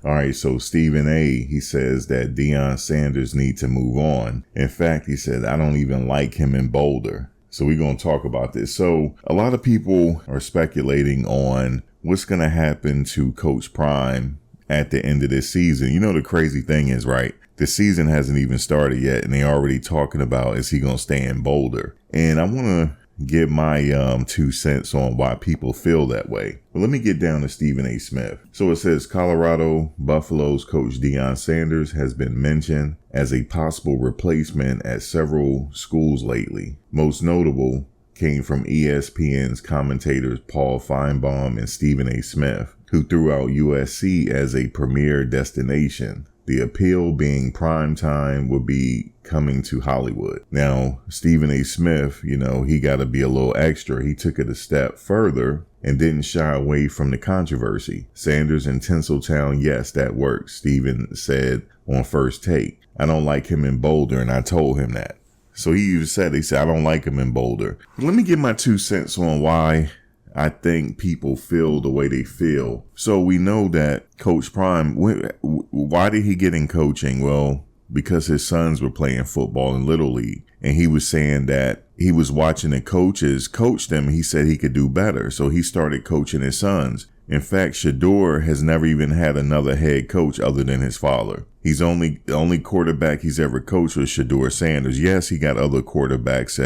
All right, so Stephen A., he says that Deion Sanders needs to move on. In fact, he said, I don't even like him in Boulder. So we're going to talk about this. So a lot of people are speculating on what's going to happen to Coach Prime at the end of this season. You know, the crazy thing is, right, the season hasn't even started yet, and they're already talking about, is he going to stay in Boulder? And I want to give my 2 cents on why people feel that way. But let me get down to Stephen A. Smith. So it says Colorado Buffaloes coach Deion Sanders has been mentioned as a possible replacement at several schools lately. Most notable came from ESPN's commentators Paul Feinbaum and Stephen A. Smith, who threw out USC as a premier destination. The appeal being prime time would be coming to Hollywood. Now, Stephen A. Smith, you know, he got to be a little extra. He took it a step further and didn't shy away from the controversy. Sanders in Tinseltown, yes, that works, Stephen said on First Take. I don't like him in Boulder, and I told him that. So he said, I don't like him in Boulder. Let me give my 2 cents on why I think people feel the way they feel. So we know that Coach Prime, why did he get in coaching? Well, because his sons were playing football in Little League. And he was saying that he was watching the coaches coach them. He said he could do better. So he started coaching his sons. In fact, Shador has never even had another head coach other than his father. The only quarterback he's ever coached was Shador Sanders. Yes, he got other quarterbacks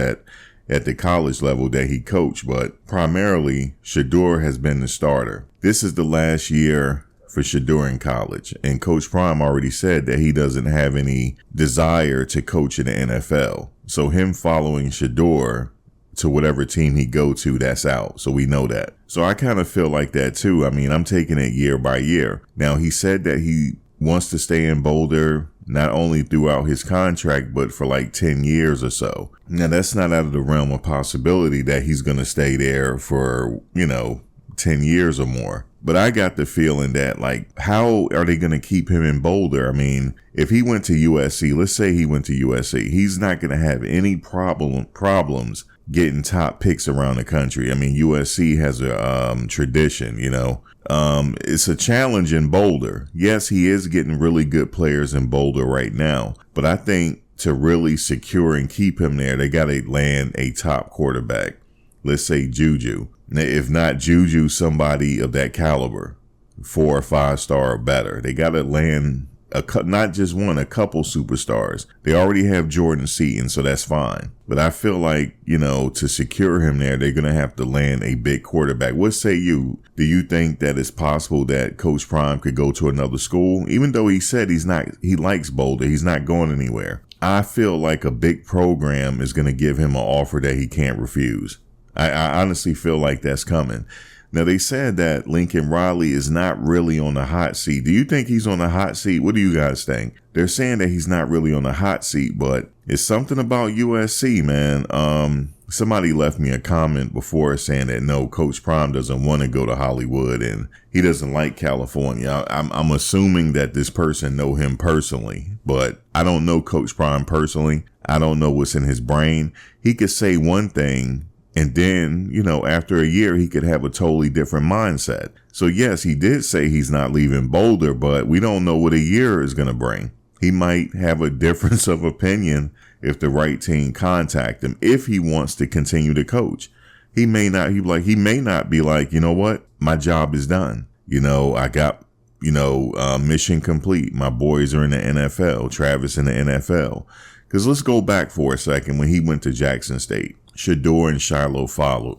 at the college level that he coached, but primarily Shador has been the starter. This is the last year for Shador in college, and Coach Prime already said that he doesn't have any desire to coach in the NFL. So him following Shador to whatever team he go to, that's out. So we know that. So I kind of feel like that too. I mean, I'm taking it year by year. Now, he said that he wants to stay in Boulder not only throughout his contract, but for like 10 years or so. Now, that's not out of the realm of possibility that he's going to stay there for, 10 years or more. But I got the feeling that, like, how are they going to keep him in Boulder? I mean, if he went to USC, let's say he went to USC, he's not going to have any problems getting top picks around the country. I mean, USC has a tradition, it's a challenge in Boulder. Yes, he is getting really good players in Boulder right now, but I think to really secure and keep him there, they got to land a top quarterback. Let's say Juju. If not Juju, somebody of that caliber, 4 or 5 star or better. They got to land not just one, a couple superstars. They already have Jordan Seaton, so that's fine. But I feel like, to secure him there, they're going to have to land a big quarterback. What say you? Do you think that it's possible that Coach Prime could go to another school? Even though he said he likes Boulder, he's not going anywhere. I feel like a big program is going to give him an offer that he can't refuse. I honestly feel like that's coming. Now, they said that Lincoln Riley is not really on the hot seat. Do you think he's on the hot seat? What do you guys think? They're saying that he's not really on the hot seat, but it's something about USC, man. Somebody left me a comment before saying that no, Coach Prime doesn't want to go to Hollywood and he doesn't like California. I'm assuming that this person know him personally, but I don't know Coach Prime personally. I don't know what's in his brain. He could say one thing, and then, after a year, he could have a totally different mindset. So, yes, he did say he's not leaving Boulder, but we don't know what a year is going to bring. He might have a difference of opinion if the right team contact him, if he wants to continue to coach. He may not be like, you know what? My job is done. I got, mission complete. My boys are in the NFL. Travis in the NFL. Because let's go back for a second when he went to Jackson State. Shador and Shiloh followed.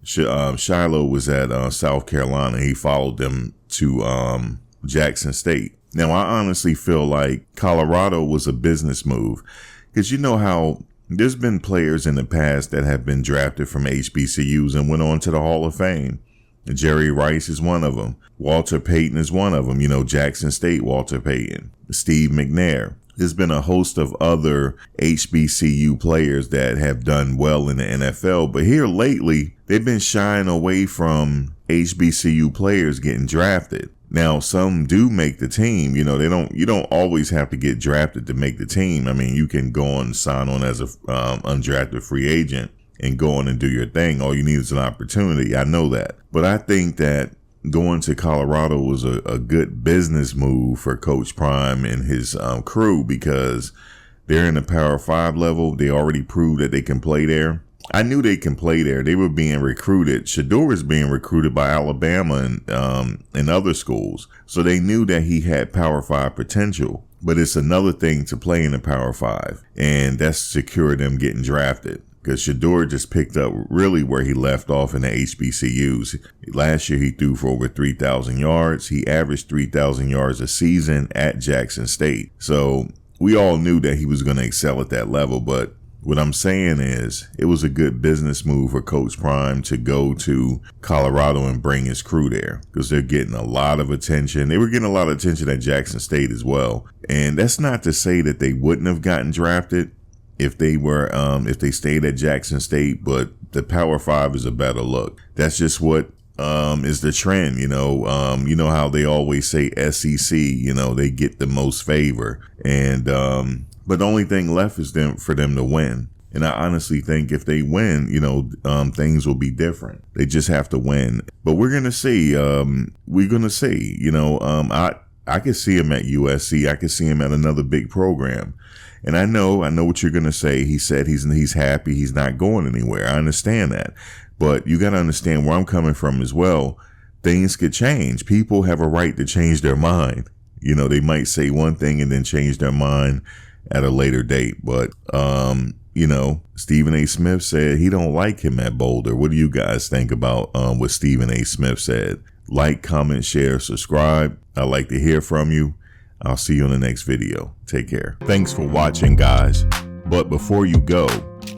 Shiloh was at South Carolina. He followed them to Jackson State. Now, I honestly feel like Colorado was a business move. Because you know how there's been players in the past that have been drafted from HBCUs and went on to the Hall of Fame. Jerry Rice is one of them. Walter Payton is one of them. Jackson State, Walter Payton. Steve McNair. There's been a host of other HBCU players that have done well in the NFL, but here lately, they've been shying away from HBCU players getting drafted. Now, some do make the team. You don't always have to get drafted to make the team. I mean, you can go on and sign on as a undrafted free agent and go on and do your thing. All you need is an opportunity. I know that. But I think that going to Colorado was a good business move for Coach Prime and his crew, because they're in the Power 5 level. They already proved that they can play there. I knew they can play there. They were being recruited. Shedeur was being recruited by Alabama and other schools. So they knew that he had Power 5 potential. But it's another thing to play in the Power 5. And that's secure them getting drafted. Because Shedeur just picked up really where he left off in the HBCUs. Last year, he threw for over 3,000 yards. He averaged 3,000 yards a season at Jackson State. So we all knew that he was going to excel at that level. But what I'm saying is, it was a good business move for Coach Prime to go to Colorado and bring his crew there, because they're getting a lot of attention. They were getting a lot of attention at Jackson State as well. And that's not to say that they wouldn't have gotten drafted if they stayed at Jackson State, but the Power 5 is a better look. That's just what is the trend, you know how they always say SEC, they get the most favor. And but the only thing left is for them to win. And I honestly think if they win, things will be different. They just have to win. But we're going to see. We're going to see. I could see him at USC. I could see him at another big program. And I know what you're going to say. He said he's happy. He's not going anywhere. I understand that. But you got to understand where I'm coming from as well. Things could change. People have a right to change their mind. They might say one thing and then change their mind at a later date. But, Stephen A. Smith said he don't like him at Boulder. What do you guys think about what Stephen A. Smith said? Like, comment, share, subscribe. I'd like to hear from you. I'll see you in the next video. Take care. Thanks for watching, guys. But before you go,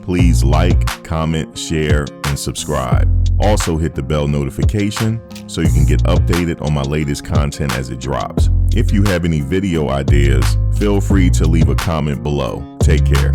please like, comment, share, and subscribe. Also hit the bell notification so you can get updated on my latest content as it drops. If you have any video ideas, feel free to leave a comment below. Take care.